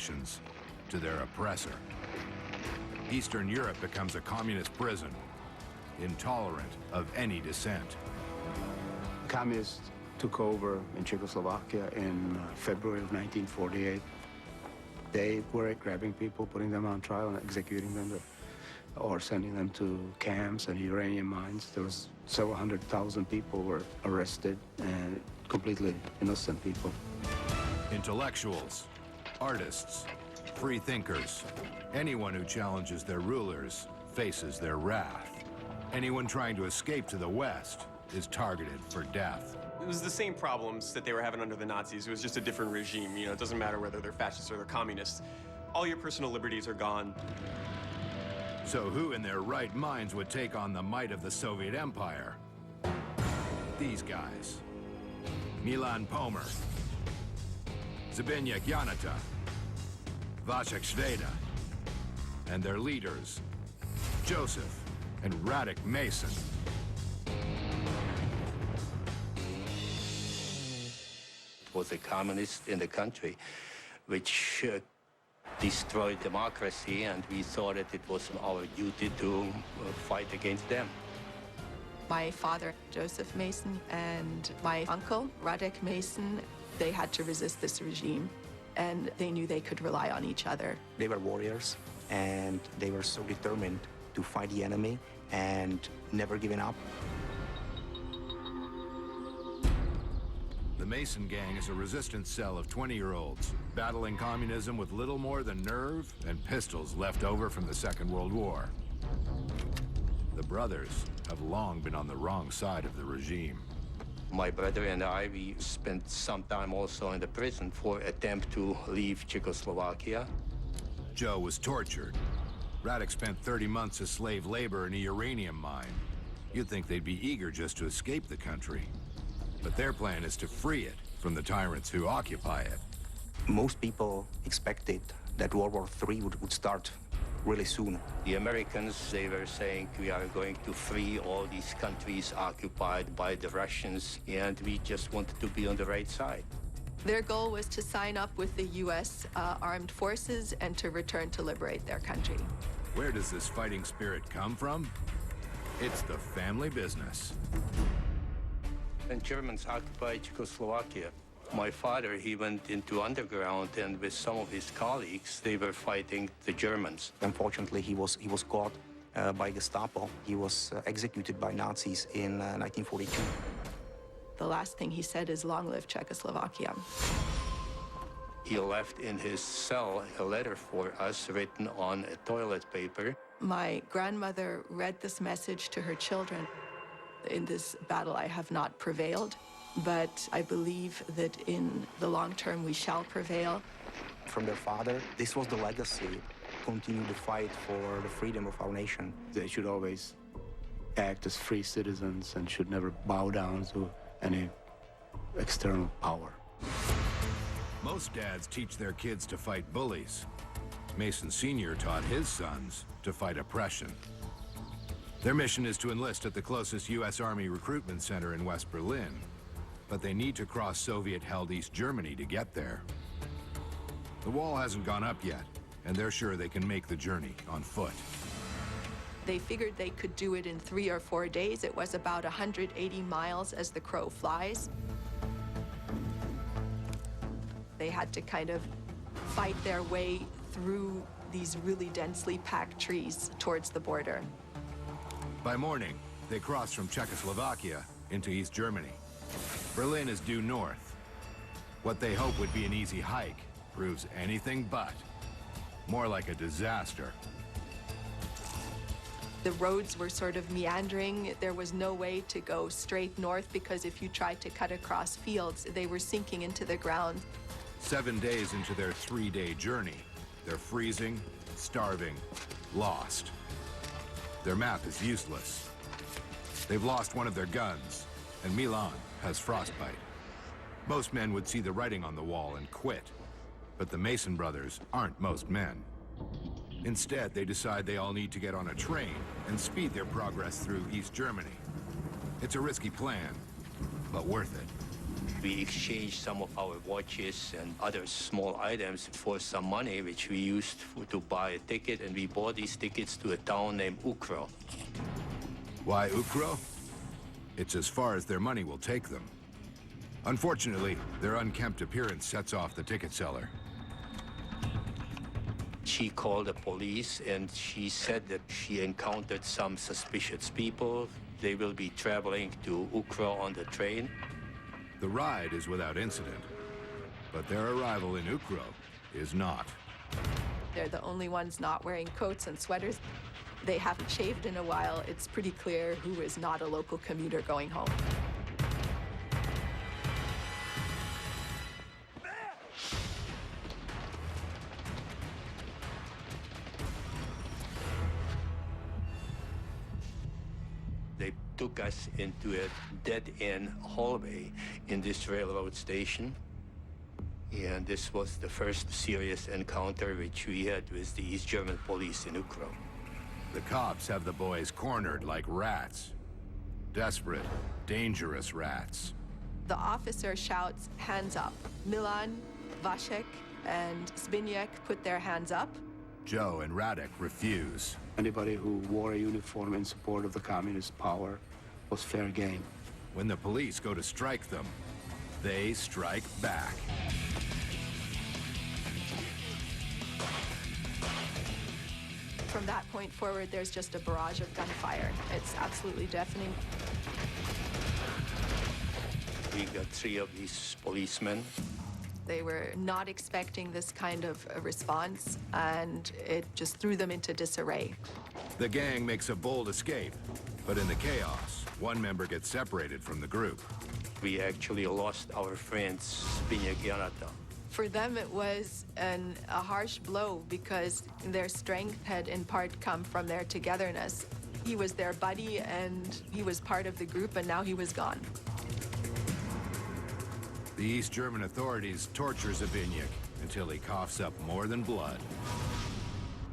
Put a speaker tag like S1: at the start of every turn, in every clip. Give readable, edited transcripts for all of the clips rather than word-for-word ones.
S1: nations to their oppressor. Eastern Europe becomes a communist prison, intolerant of any dissent.
S2: Communists took over in Czechoslovakia in February of 1948. They were grabbing people, putting them on trial and executing them, or sending them to camps and uranium mines. There was several 100,000 people were arrested, and completely innocent people.
S1: Intellectuals, artists, free thinkers, anyone who challenges their rulers faces their wrath. Anyone trying to escape to the West is targeted for death.
S3: It was the same problems that they were having under the Nazis. It was just a different regime. You know, it doesn't matter whether they're fascists or they're communists. All your personal liberties are gone.
S1: So who in their right minds would take on the might of the Soviet Empire? These guys. Milan Pomer, Zbigniew Janata, Wojciech Szweda, and their leaders, Joseph and Radek Masin.
S4: Was a communist in the country, which destroyed democracy, and we thought that it was our duty to fight against them.
S5: My father, Joseph Masin, and my uncle, Radek Masin, they had to resist this regime, and they knew they could rely on each other.
S6: They were warriors, and they were so determined to fight the enemy and never giving up.
S1: The Masin gang is a resistance cell of 20-year-olds, battling communism with little more than nerve and pistols left over from the Second World War. The brothers have long been on the wrong side of the regime.
S4: My brother and I, we spent some time also in the prison for attempt to leave Czechoslovakia.
S1: Joe was tortured. Radek spent 30 months as slave labor in a uranium mine. You'd think they'd be eager just to escape the country. But their plan is to free it from the tyrants who occupy it.
S6: Most people expected that World War III would start really soon.
S4: The Americans, they were saying we are going to free all these countries occupied by the Russians, and we just wanted to be on the right side.
S5: Their goal was to sign up with the U.S. Armed Forces and to return to liberate their country.
S1: Where does this fighting spirit come from? It's the family business.
S4: When Germans occupied Czechoslovakia, my father, he went into underground, and with some of his colleagues, they were fighting the Germans.
S6: Unfortunately, he was caught by Gestapo. He was executed by Nazis in 1942.
S5: The last thing he said is, "Long live Czechoslovakia."
S4: He left in his cell a letter for us written on a toilet paper.
S5: My grandmother read this message to her children. In this battle, I have not prevailed, but I believe that in the long term, we shall prevail.
S6: From their father, this was the legacy. Continue to fight for the freedom of our nation.
S2: They should always act as free citizens and should never bow down to any external power.
S1: Most dads teach their kids to fight bullies. Masin Sr. taught his sons to fight oppression. Their mission is to enlist at the closest U.S. Army recruitment center in West Berlin, but they need to cross Soviet-held East Germany to get there. The wall hasn't gone up yet, and they're sure they can make the journey on foot.
S5: They figured they could do it in 3 or 4 days. It was about 180 miles as the crow flies. They had to kind of fight their way through these really densely packed trees towards the border.
S1: By morning, they cross from Czechoslovakia into East Germany. Berlin is due north. What they hope would be an easy hike proves anything but. More like a disaster.
S5: The roads were sort of meandering. There was no way to go straight north because if you tried to cut across fields, they were sinking into the ground.
S1: 7 days into their 3-day journey, they're freezing, starving, lost. Their map is useless. They've lost one of their guns, and Milan has frostbite. Most men would see the writing on the wall and quit, but the Masin brothers aren't most men. Instead, they decide they all need to get on a train and speed their progress through East Germany. It's a risky plan, but worth it.
S4: We exchanged some of our watches and other small items for some money, which we used to buy a ticket, and we bought these tickets to a town named Uckro.
S1: Why Uckro? It's as far as their money will take them. Unfortunately, their unkempt appearance sets off the ticket seller.
S4: She called the police, and she said that she encountered some suspicious people. They will be traveling to Uckro on the train.
S1: The ride is without incident, but their arrival in Uckro is not.
S5: They're the only ones not wearing coats and sweaters. They haven't shaved in a while. It's pretty clear who is not a local commuter going home.
S4: They took us into a dead-end hallway in this railroad station. And this was the first serious encounter which we had with the East German police in Uckro.
S1: The cops have the boys cornered like rats. Desperate, dangerous rats.
S5: The officer shouts, "Hands up." Milan, Vasek, and Zbigniew put their hands up.
S1: Joe and Radek refuse.
S2: Anybody who wore a uniform in support of the communist power was fair game.
S1: When the police go to strike them, they strike back.
S5: From that point forward, there's just a barrage of gunfire. It's absolutely deafening.
S4: We got 3 of these policemen.
S5: They were not expecting this kind of a response, and it just threw them into disarray.
S1: The gang makes a bold escape, but in the chaos, one member gets separated from the group.
S4: We actually lost our friends, Zbigniew and Uckro.
S5: For them, it was a harsh blow because their strength had in part come from their togetherness. He was their buddy, and he was part of the group, and now he was gone.
S1: The East German authorities torture Zbigniew until he coughs up more than blood.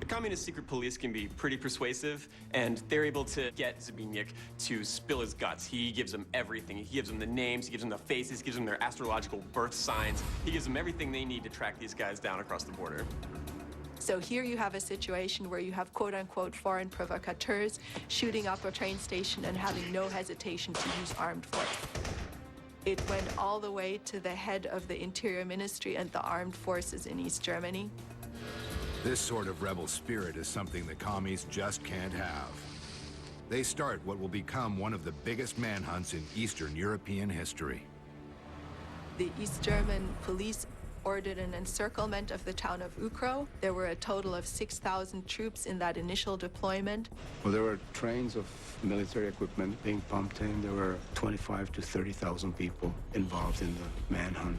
S3: The communist secret police can be pretty persuasive, and they're able to get Zbigniew to spill his guts. He gives them everything. He gives them the names, he gives them the faces, he gives them their astrological birth signs. He gives them everything they need to track these guys down across the border.
S5: So here you have a situation where you have quote-unquote foreign provocateurs shooting up a train station and having no hesitation to use armed force. It went all the way to the head of the Interior Ministry and the armed forces in East Germany.
S1: This sort of rebel spirit is something the commies just can't have. They start what will become one of the biggest manhunts in Eastern European history.
S5: The East German police ordered an encirclement of the town of Uckro. There were a total of 6,000 troops in that initial deployment.
S2: Well, there were trains of military equipment being pumped in. There were 25 to 30,000 people involved in the manhunt.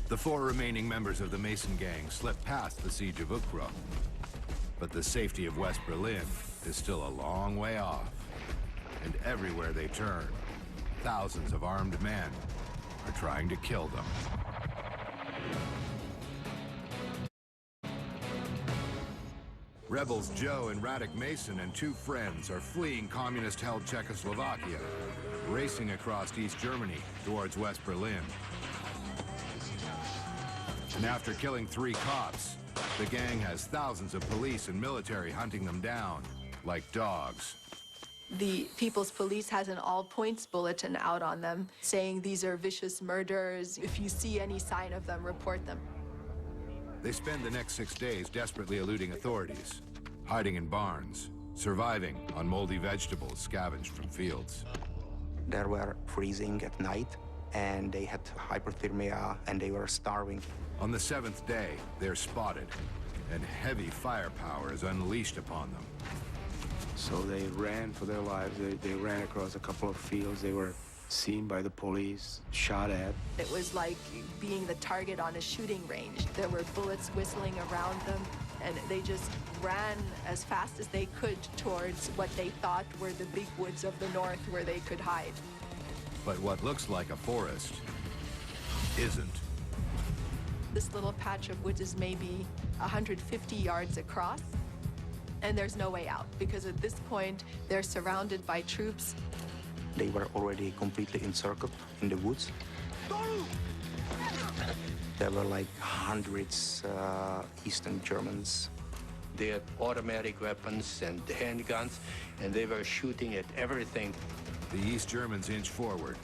S1: The 4 remaining members of the Mason gang slip past the siege of Uckro. But the safety of West Berlin is still a long way off. And everywhere they turn, thousands of armed men are trying to kill them. Rebels Joe and Radek Mason and 2 friends are fleeing communist-held Czechoslovakia, racing across East Germany towards West Berlin. And after killing 3 cops, the gang has thousands of police and military hunting them down like dogs.
S5: The People's Police has an all-points bulletin out on them saying these are vicious murderers. If you see any sign of them, report them.
S1: They spend the next 6 days desperately eluding authorities, hiding in barns, surviving on moldy vegetables scavenged from fields.
S6: They were freezing at night, and they had hypothermia, and they were starving.
S1: On the 7th day, they're spotted, and heavy firepower is unleashed upon them.
S2: So they ran for their lives. They ran across a couple of fields. They were seen by the police, shot at.
S5: It was like being the target on a shooting range. There were bullets whistling around them, and they just ran as fast as they could towards what they thought were the big woods of the north where they could hide.
S1: But what looks like a forest isn't.
S5: This little patch of woods is maybe 150 yards across, and there's no way out, because at this point, they're surrounded by troops.
S6: They were already completely encircled in the woods, There were like hundreds Eastern Germans.
S4: They had automatic weapons and handguns, and they were shooting at everything.
S1: The East Germans inch forward,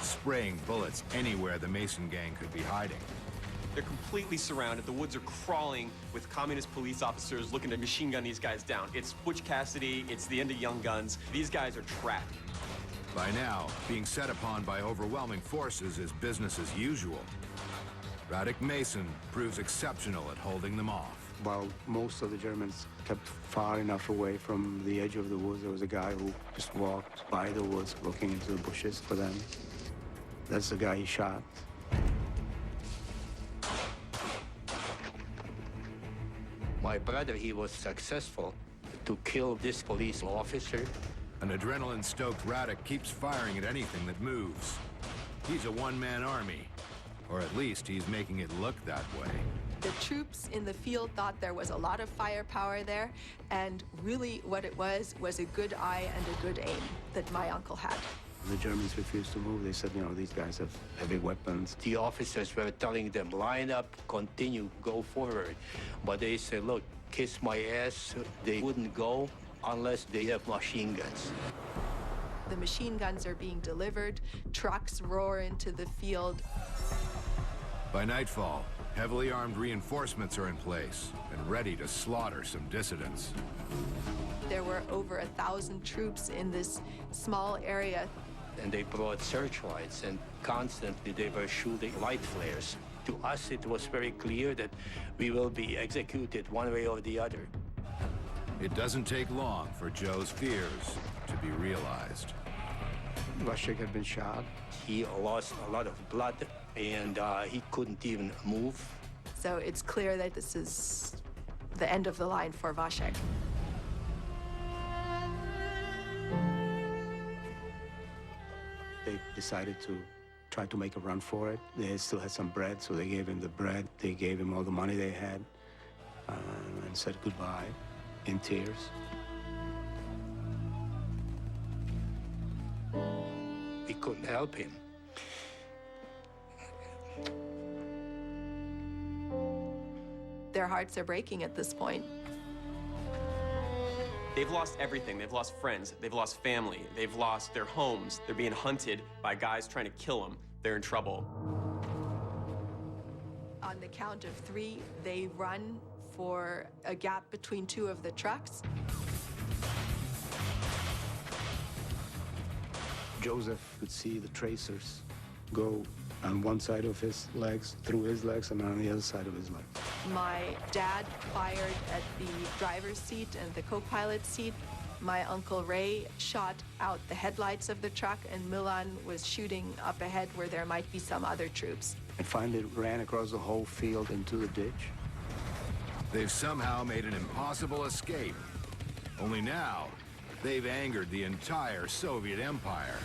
S1: spraying bullets anywhere the Mason gang could be hiding.
S3: They're completely surrounded. The woods are crawling with communist police officers looking to machine gun these guys down. It's Butch Cassidy, it's the end of Young Guns. These guys are trapped.
S1: By now, being set upon by overwhelming forces is business as usual. Radek Mason proves exceptional at holding them off.
S2: While most of the Germans kept far enough away from the edge of the woods, there was a guy who just walked by the woods looking into the bushes for them. That's the guy he shot.
S4: My brother, he was successful to kill this police officer.
S1: An adrenaline-stoked Radek keeps firing at anything that moves. He's a one-man army, or at least he's making it look that way.
S5: The troops in the field thought there was a lot of firepower there, and really what it was a good eye and a good aim that my uncle had.
S2: The Germans refused to move. They said, you know, these guys have heavy weapons.
S4: The officers were telling them, line up, continue, go forward. But they said, look, kiss my ass. They wouldn't go unless they have machine guns.
S5: The machine guns are being delivered, trucks roar into the field.
S1: By nightfall, heavily armed reinforcements are in place and ready to slaughter some dissidents.
S5: There were over 1,000 troops in this small area.
S4: And they brought searchlights, and constantly they were shooting light flares. To us, it was very clear that we will be executed one way or the other.
S1: It doesn't take long for Joe's fears to be realized.
S2: Vasek had been shot.
S4: He lost a lot of blood, and he couldn't even move.
S5: So it's clear that this is the end of the line for Vasek.
S2: They decided to try to make a run for it. They still had some bread, so they gave him the bread. They gave him all the money they had and said goodbye in tears.
S4: We couldn't help him.
S5: Their hearts are breaking at this point.
S3: They've lost everything. They've lost friends. They've lost family. They've lost their homes. They're being hunted by guys trying to kill them. They're in trouble.
S5: On the count of 3, they run for a gap between 2 of the trucks.
S2: Joseph could see the tracers go on one side of his legs, through his legs, and on the other side of his legs.
S5: My dad fired at the driver's seat and the co-pilot's seat. My Uncle Ray shot out the headlights of the truck, and Milan was shooting up ahead where there might be some other troops.
S2: And finally ran across the whole field into the ditch.
S1: They've somehow made an impossible escape. Only now, they've angered the entire Soviet Empire.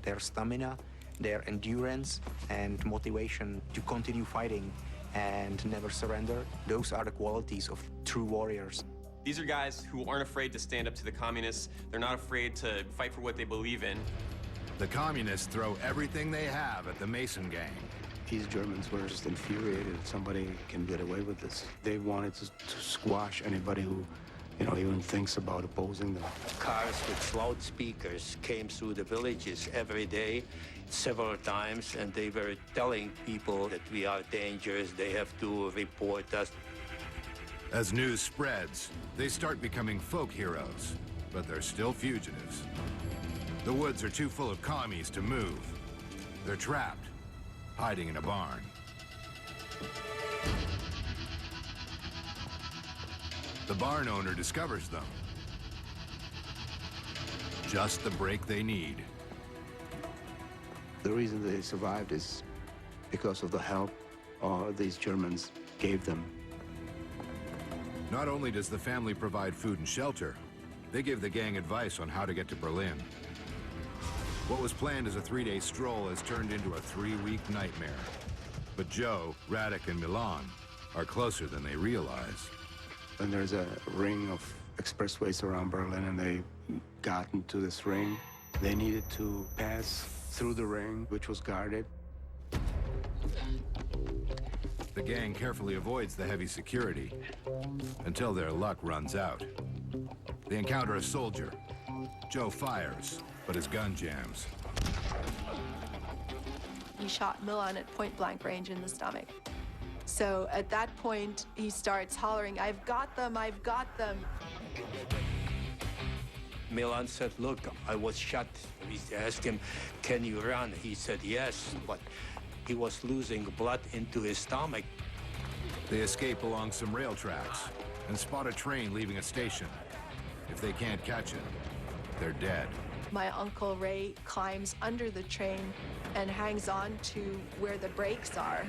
S6: Their stamina, their endurance, and motivation to continue fighting and never surrender, those are the qualities of true warriors.
S3: These are guys who aren't afraid to stand up to the communists. They're not afraid to fight for what they believe in.
S1: The communists throw everything they have at the Mason gang.
S2: These Germans were just infuriated that somebody can get away with this. They wanted to squash anybody who, you know, even thinks about opposing them.
S4: Cars with loudspeakers came through the villages every day, several times, and they were telling people that we are dangerous, they have to report us.
S1: As news spreads, they start becoming folk heroes, but they're still fugitives. The woods are too full of commies to move. They're trapped, hiding in a barn. The barn owner discovers them. Just the break they need.
S2: The reason they survived is because of the help these Germans gave them.
S1: Not only does the family provide food and shelter, they give the gang advice on how to get to Berlin. What was planned as a 3-day stroll has turned into a 3-week nightmare. But Joe, Radek, and Milan are closer than they realize.
S2: And there's a ring of expressways around Berlin, and they got into this ring. They needed to pass through the ring, which was guarded.
S1: The gang carefully avoids the heavy security until their luck runs out. They encounter a soldier. Joe fires, but his gun jams.
S5: He shot Milan at point-blank range in the stomach. So at that point, he starts hollering, "I've got them, I've got them."
S4: Milan said, "Look, I was shot." We asked him, "Can you run?" He said, "Yes," but he was losing blood into his stomach.
S1: They escape along some rail tracks and spot a train leaving a station. If they can't catch it, they're dead.
S5: My Uncle Ray climbs under the train and hangs on to where the brakes are.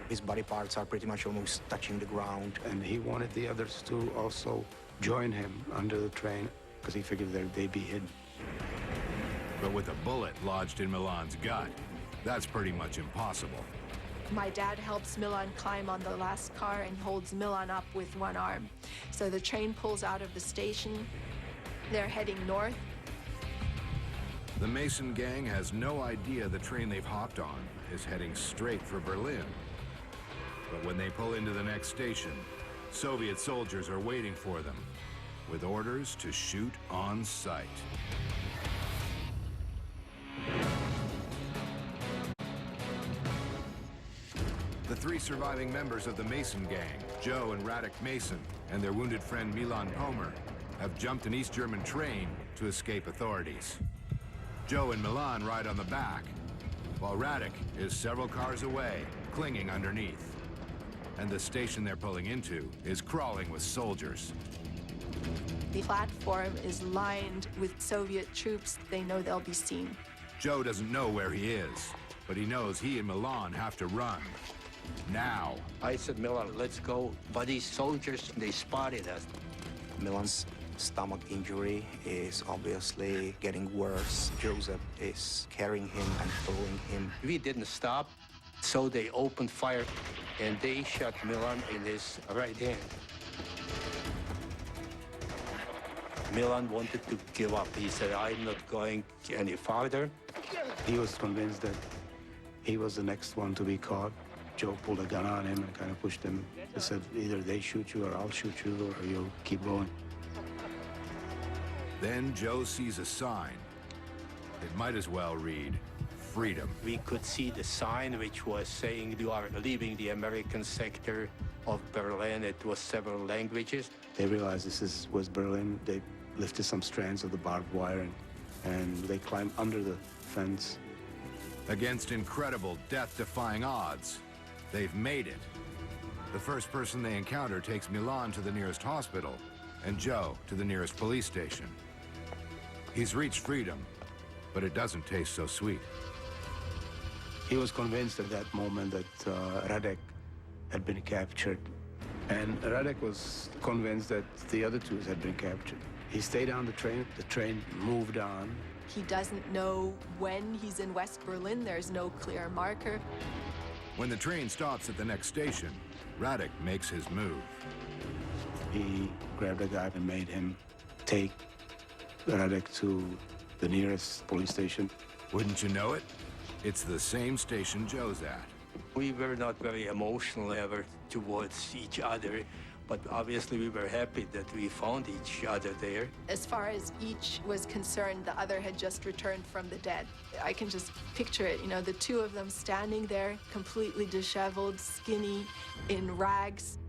S6: His body parts are pretty much almost touching the ground.
S2: And he wanted the others to also join him under the train because he figured they'd be hidden.
S1: But with a bullet lodged in Milan's gut, that's pretty much impossible.
S5: My dad helps Milan climb on the last car and holds Milan up with one arm. So the train pulls out of the station. They're heading north.
S1: The Mason gang has no idea the train they've hopped on is heading straight for Berlin. But when they pull into the next station, Soviet soldiers are waiting for them with orders to shoot on sight. The three surviving members of the Mason gang, Joe and Radek Mason, and their wounded friend Milan Pomer, have jumped an East German train to escape authorities. Joe and Milan ride on the back, while Radek is several cars away, clinging underneath. And the station they're pulling into is crawling with soldiers.
S5: The platform is lined with Soviet troops. They know they'll be seen.
S1: Joe doesn't know where he is, but he knows he and Milan have to run. Now.
S4: I said, "Milan, let's go." But these soldiers, they spotted us.
S6: Milan's stomach injury is obviously getting worse. Joseph is carrying him and throwing him.
S4: We didn't stop, so they opened fire, and they shot Milan in his right hand. Milan wanted to give up. He said, "I'm not going any farther."
S2: He was convinced that he was the next one to be caught. Joe pulled a gun on him and kind of pushed him. He said, "Either they shoot you or I'll shoot you, or you'll keep going."
S1: Then Joe sees a sign. It might as well read, "Freedom."
S4: We could see the sign which was saying, "You are leaving the American sector of Berlin." It was several languages.
S2: They realized this was Berlin. They lifted some strands of the barbed wire and they climbed under the fence.
S1: Against incredible, death-defying odds, they've made it. The first person they encounter takes Milan to the nearest hospital and Joe to the nearest police station. He's reached freedom, but it doesn't taste so sweet.
S2: He was convinced at that moment that Radek had been captured. And Radek was convinced that the other two had been captured. He stayed on the train. The train moved on.
S5: He doesn't know when he's in West Berlin. There's no clear marker.
S1: When the train stops at the next station, Radek makes his move.
S2: He grabbed a guy and made him take Radek to the nearest police station.
S1: Wouldn't you know it? It's the same station Joe's at.
S4: We were not very emotional ever towards each other, but obviously we were happy that we found each other there.
S5: As far as each was concerned, the other had just returned from the dead. I can just picture it, the two of them standing there, completely disheveled, skinny, in rags.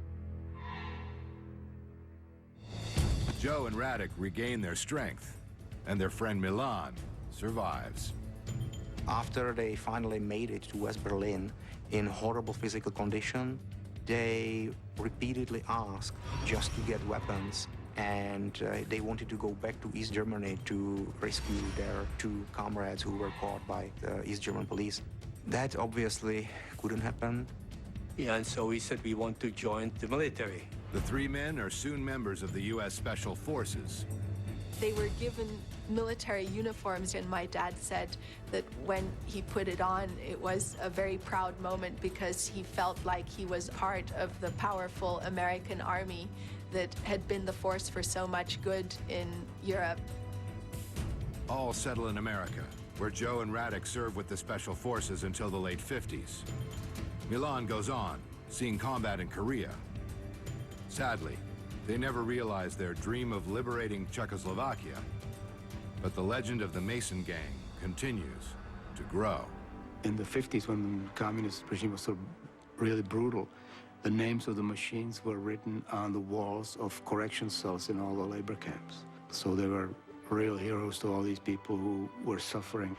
S1: Joe and Radek regain their strength, and their friend Milan survives.
S6: After they finally made it to West Berlin in horrible physical condition, they repeatedly asked just to get weapons, and they wanted to go back to East Germany to rescue their two comrades who were caught by the East German police. That obviously couldn't happen.
S4: Yeah, and so we said we want to join the military.
S1: The three men are soon members of the U.S. Special Forces.
S5: They were given military uniforms, and my dad said that when he put it on, it was a very proud moment because he felt like he was part of the powerful American army that had been the force for so much good in Europe.
S1: All settle in America, where Joe and Radek served with the Special Forces until the late 50s. Milan goes on, seeing combat in Korea. Sadly, they never realized their dream of liberating Czechoslovakia, but the legend of the Masin Gang continues to grow.
S2: In the 50s, when the communist regime was so really brutal, the names of the machines were written on the walls of correction cells in all the labor camps. So they were real heroes to all these people who were suffering.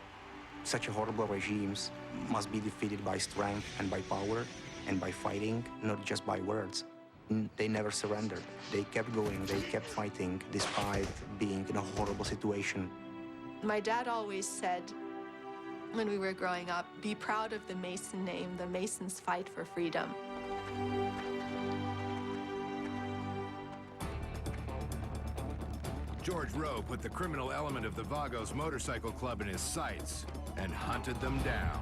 S6: Such horrible regimes must be defeated by strength and by power and by fighting, not just by words. They never surrendered. They kept going, they kept fighting despite being in a horrible situation.
S5: My dad always said, when we were growing up, be proud of the Mason name. The Masons fight for freedom.
S1: George Rowe put the criminal element of the Vagos Motorcycle Club in his sights and hunted them down.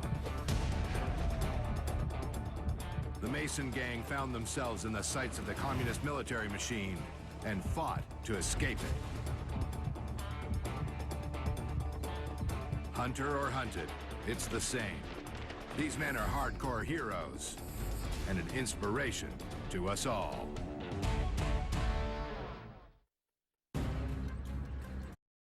S1: The Mason Gang found themselves in the sights of the communist military machine and fought to escape it. Hunter or hunted, it's the same. These men are hardcore heroes and an inspiration to us all.